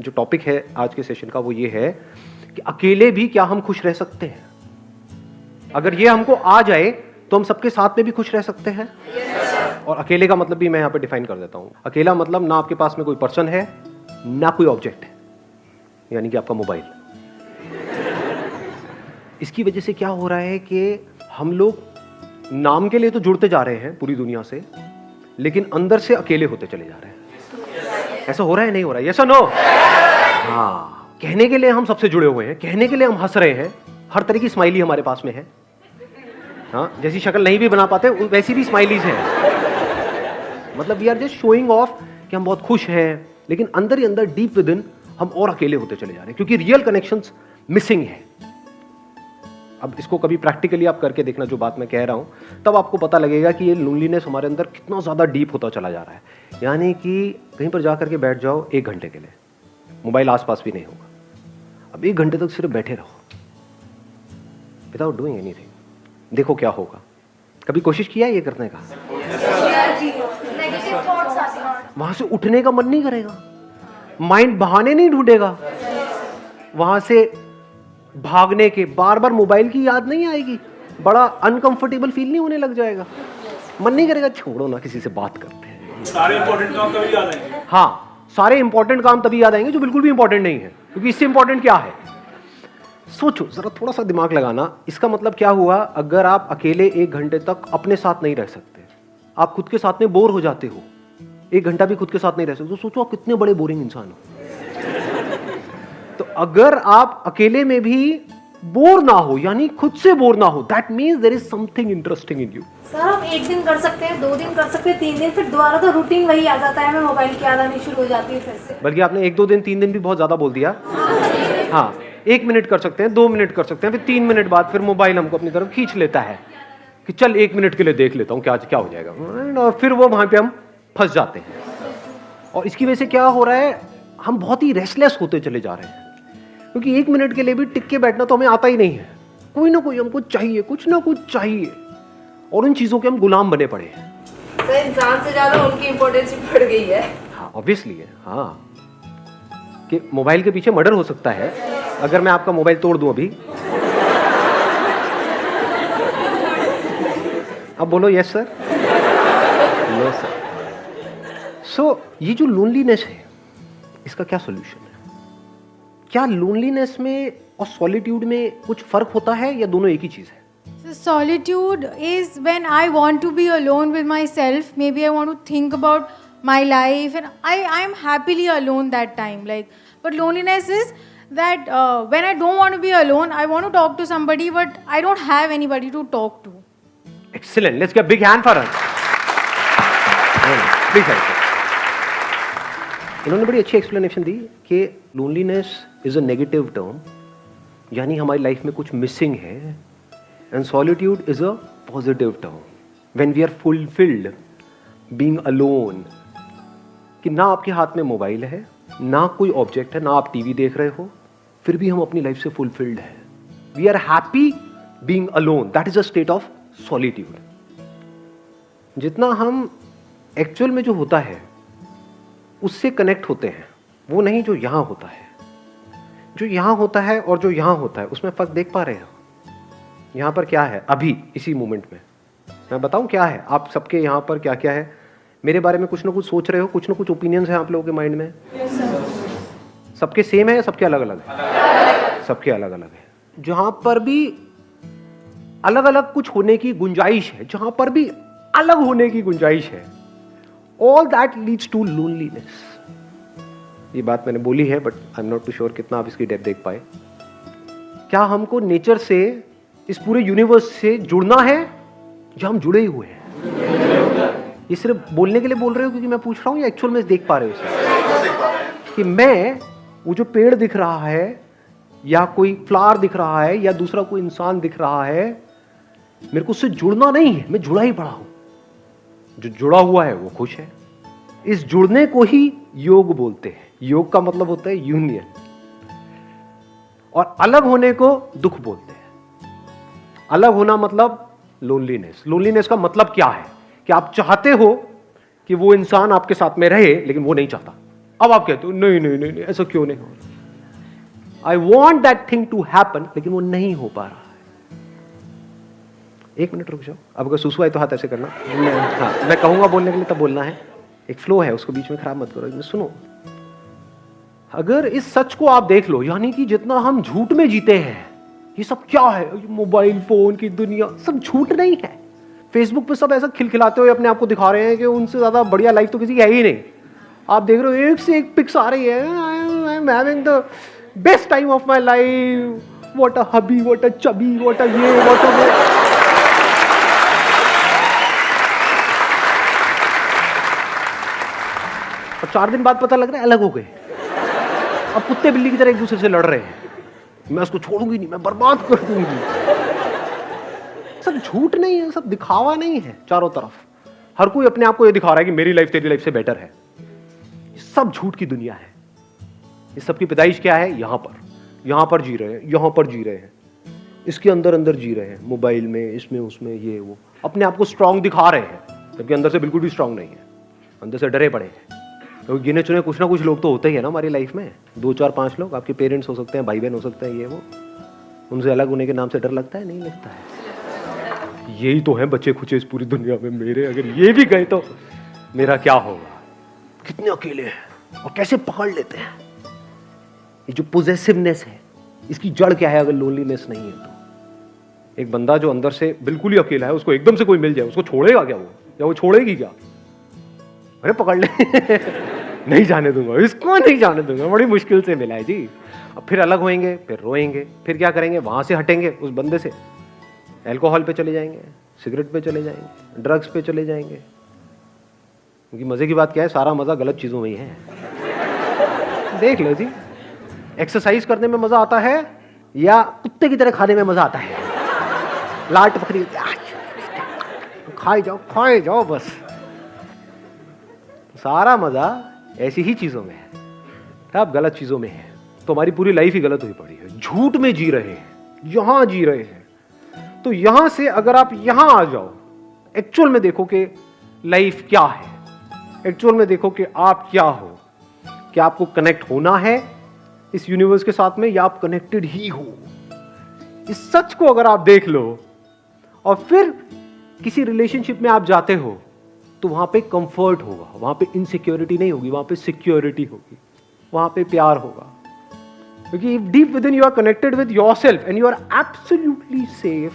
जो टॉपिक है आज के सेशन का वो ये है कि अकेले भी क्या हम खुश रह सकते हैं? अगर ये हमको आ जाए तो हम सबके साथ में भी खुश रह सकते हैं। और अकेले का मतलब भी मैं यहाँ पे डिफाइन कर देता हूँ। अकेला मतलब ना आपके पास में कोई पर्सन है ना कोई ऑब्जेक्ट है, यानी कि आपका मोबाइल। इसकी वजह से क्या हो रहा है कि हम लोग नाम के लिए तो जुड़ते जा रहे हैं पूरी दुनिया से, लेकिन अंदर से अकेले होते चले जा रहे हैं। ऐसा हो रहा है नहीं हो रहा है? यस और नो? हाँ, कहने के लिए हम सबसे जुड़े हुए हैं, कहने के लिए हम हंस रहे हैं, हर तरह की स्माइली हमारे पास में है। हाँ, जैसी शक्ल नहीं भी बना पाते वैसी भी स्माइलीज हैं। मतलब we are just showing off कि हम बहुत खुश हैं, लेकिन अंदर ही अंदर डीप विद इन हम और अकेले होते चले जा रहे हैं, क्योंकि रियल कनेक्शंस मिसिंग है। अब इसको कभी प्रैक्टिकली आप करके देखना जो बात मैं कह रहा हूं, तब आपको पता लगेगा कि ये लोनलीनेस हमारे अंदर कितना ज्यादा डीप होता चला जा रहा है। यानी कि कहीं पर जाकर के बैठ जाओ 1 घंटे के लिए, मोबाइल आसपास भी नहीं होगा। अब 1 घंटे तक सिर्फ बैठे रहो विदाउट डूइंग एनीथिंग, देखो क्या होगा। कभी कोशिश किया ये करने का? वहां से उठने का मन नहीं करेगा, माइंड बहाने नहीं ढूंढेगा, वहां से भागने के बार बार मोबाइल की याद नहीं आएगी, बड़ा अनकंफर्टेबल फील नहीं होने लग जाएगा, मन नहीं करेगा छोड़ो ना किसी से बात करते हैं। सारे इंपॉर्टेंट काम तभी याद आएंगे। हाँ, सारे इंपॉर्टेंट काम तभी याद आएंगे जो बिल्कुल भी इंपॉर्टेंट नहीं है, क्योंकि इससे इंपॉर्टेंट क्या है? सोचो जरा, थोड़ा सा दिमाग लगाना। इसका मतलब क्या हुआ? अगर आप अकेले 1 घंटे तक अपने साथ नहीं रह सकते, आप खुद के साथ में बोर हो जाते हो, 1 घंटा भी खुद के साथ नहीं रह सकते, तो सोचो आप कितने बड़े बोरिंग इंसान हो। तो अगर आप अकेले में भी बोर ना हो, यानी खुद से बोर ना हो, that means there is something interesting in you. Sir हम 1 दिन कर सकते हैं, 2 दिन कर सकते हैं, 3 दिन, फिर दोबारा तो रूटीन वही आ जाता है, हमें मोबाइल की याद आनी शुरू हो जाती है फिर से। बल्कि आपने 1-2 दिन 3 दिन भी बहुत ज्यादा बोल दिया। हाँ, 1 मिनट कर सकते हैं, 2 मिनट कर सकते हैं, फिर 3 मिनट बाद फिर मोबाइल हमको अपनी तरफ खींच लेता है कि चल 1 मिनट के लिए देख लेता हूँ क्या क्या हो जाएगा, और फिर वो वहां पे हम फंस जाते हैं। और इसकी वजह से क्या हो रहा है? हम बहुत ही रेस्टलेस होते चले जा रहे हैं, क्योंकि 1 मिनट के लिए भी टिक के बैठना तो हमें आता ही नहीं है। कोई ना कोई हमको चाहिए, कुछ ना कुछ चाहिए, और उन चीजों के हम गुलाम बने पड़े हैं। सर इंसान से ज्यादा उनकी इंपॉर्टेंस बढ़ गई है। हाँ, ऑब्वियसली है। हाँ, कि मोबाइल के पीछे मर्डर हो सकता है अगर मैं आपका मोबाइल तोड़ दूं अभी। अब बोलो यस सर, यस सर। सो ये जो लोनलीनेस है, इसका क्या सोल्यूशन है? क्या लोनलीनेस में और सॉलिट्यूड में कुछ फर्क होता है या दोनों एक ही चीज है? So solitude is when I want to be alone with myself. Maybe I want to think about my life, and I am happily alone that time. But loneliness is that when I don't want to be alone, I want to talk to somebody, but I don't have anybody to talk to. Excellent. Let's give a big hand for her. Please help. इन्होंने बड़ी अच्छी explanation दी कि loneliness is a negative term, यानी हमारी life में कुछ missing है, and solitude is a positive term when we are fulfilled being alone. कि ना आपके हाथ में मोबाइल है, ना कोई ऑब्जेक्ट है, ना आप टीवी देख रहे हो, फिर भी हम अपनी लाइफ से फुलफिल्ड है। We are happy being alone, that is a state of solitude. जितना हम एक्चुअल में जो होता है उससे कनेक्ट होते हैं, वो नहीं जो यहां होता है। जो यहां होता है और जो यहां होता है उसमें फर्क देख पा रहे हो? यहां पर क्या है अभी इसी मोमेंट में? मैं बताऊं क्या है? आप सबके यहां पर क्या क्या है? मेरे बारे में कुछ ना कुछ सोच रहे हो, कुछ ना कुछ ओपिनियंस है आप लोगों के माइंड में। सबके सेम है या सबके अलग अलग है? सबके अलग अलग है। जहां पर भी अलग अलग कुछ होने की गुंजाइश है, जहां पर भी अलग होने की गुंजाइश है, all that leads to loneliness. ये बात मैंने बोली है, but I am not too sure कितना आप इसकी डेप्थ देख पाए। क्या हमको नेचर से, इस पूरे यूनिवर्स से जुड़ना है, या हम जुड़े ही हुए हैं? ये सिर्फ बोलने के लिए बोल रहे हो क्योंकि मैं पूछ रहा हूं, या एक्चुअल में देख पा रहे हो इसे? कि मैं वो जो पेड़ दिख रहा है, या कोई फ्लावर दिख रहा है, या दूसरा कोई इंसान दिख रहा है, मेरे को उससे जुड़ना नहीं है, मैं जुड़ा ही पड़ा हूं। जो जुड़ा हुआ है वो खुश है। इस जुड़ने को ही योग बोलते हैं। योग का मतलब होता है यूनियन, और अलग होने को दुख बोलते हैं। अलग होना मतलब लोनलीनेस। लोनलीनेस का मतलब क्या है? कि आप चाहते हो कि वो इंसान आपके साथ में रहे, लेकिन वो नहीं चाहता। अब आप कहते हो नहीं नहीं नहीं, नहीं ऐसा क्यों नहीं हो रहा? I want that thing to happen, लेकिन वो नहीं हो पा रहा है। एक मिनट रुक जाओ, अब अगर सुसु आए तो हाथ ऐसे करना। मैं कहूंगा बोलने के लिए तब बोलना है, एक फ्लो है उसको बीच में खराब मत करो। सुनो, अगर इस सच को आप देख लो, यानी कि जितना हम झूठ में जीते हैं, ये सब क्या है, मोबाइल फोन की दुनिया, सब झूठ नहीं है। फेसबुक पे सब ऐसा खिलखिलाते हुए अपने आप को दिखा रहे हैं कि उनसे ज्यादा बढ़िया लाइफ तो किसी की है ही नहीं। आप देख रहे हो एक से एक पिक्स आ रही है, I am having the best time of my life, what a hubby, what a chubby, what a ये, व्हाट अ वो। और 4 दिन बाद पता लग रहा है अलग हो गए, अब कुत्ते बिल्ली की तरह एक दूसरे से लड़ रहे हैं। मैं उसको छोड़ूंगी नहीं, मैं बर्बाद कर दूंगी। सब झूठ नहीं है, सब दिखावा नहीं है। चारों तरफ हर कोई अपने आप को ये दिखा रहा है कि मेरी लाइफ तेरी लाइफ से बेटर है। सब झूठ की दुनिया है। इस सब की पैदाइश क्या है? यहां पर जी रहे हैं, यहां पर जी रहे हैं, इसके अंदर अंदर जी रहे हैं, मोबाइल में, इसमें उसमें, ये वो, अपने आप को स्ट्रांग दिखा रहे हैं, जबकि अंदर से बिल्कुल भी स्ट्रांग नहीं है, अंदर से डरे पड़े हैं। तो गिने चुने कुछ ना कुछ लोग तो होते ही है ना हमारी लाइफ में, 2 4 5 लोग। आपके पेरेंट्स हो सकते हैं, भाई बहन हो सकते हैं, ये वो। उनसे अलग होने के नाम से डर लगता है? नहीं लगता है। यही तो है बच्चे खुचे इस पूरी दुनिया में मेरे। अगर ये भी गए तो मेरा क्या होगा? कितने अकेले हैं और कैसे पकड़ लेते हैं। ये जो पोजेसिवनेस है, इसकी जड़ क्या है? अगर लोनलीनेस नहीं है तो एक बंदा जो अंदर से बिल्कुल ही अकेला है, उसको एकदम से कोई मिल जाए, उसको छोड़ेगा क्या वो? या वो छोड़ेगी क्या? अरे पकड़ ले नहीं जाने दूंगा इसको, नहीं जाने दूंगा, बड़ी मुश्किल से मिला है जी। अब फिर अलग होएंगे, फिर रोएंगे, फिर क्या करेंगे? वहां से हटेंगे उस बंदे से, अल्कोहल पे चले जाएंगे, सिगरेट पे चले जाएंगे, ड्रग्स पे चले जाएंगे। क्योंकि मजे की बात क्या है, सारा मजा गलत चीजों में ही है। देख लो जी, एक्सरसाइज करने में मजा आता है या कुत्ते की तरह खाने में मजा आता है? लाट पकड़ी, खाए जाओ बस। सारा मजा ऐसी ही चीजों में है, अब गलत चीजों में है। तो हमारी पूरी लाइफ ही गलत हुई पड़ी है। झूठ में जी रहे हैं, यहां जी रहे हैं। तो यहां से अगर आप यहां आ जाओ, एक्चुअल में देखो कि लाइफ क्या है, एक्चुअल में देखो कि आप क्या हो, क्या आपको कनेक्ट होना है इस यूनिवर्स के साथ में, या आप कनेक्टेड ही हो। इस सच को अगर आप देख लो और फिर किसी रिलेशनशिप में आप जाते हो, तो वहां पे कंफर्ट होगा, वहां पे इनसिक्योरिटी नहीं होगी, वहां पे सिक्योरिटी होगी, वहां पे प्यार होगा। क्योंकि deep within you are connected with yourself and you are absolutely safe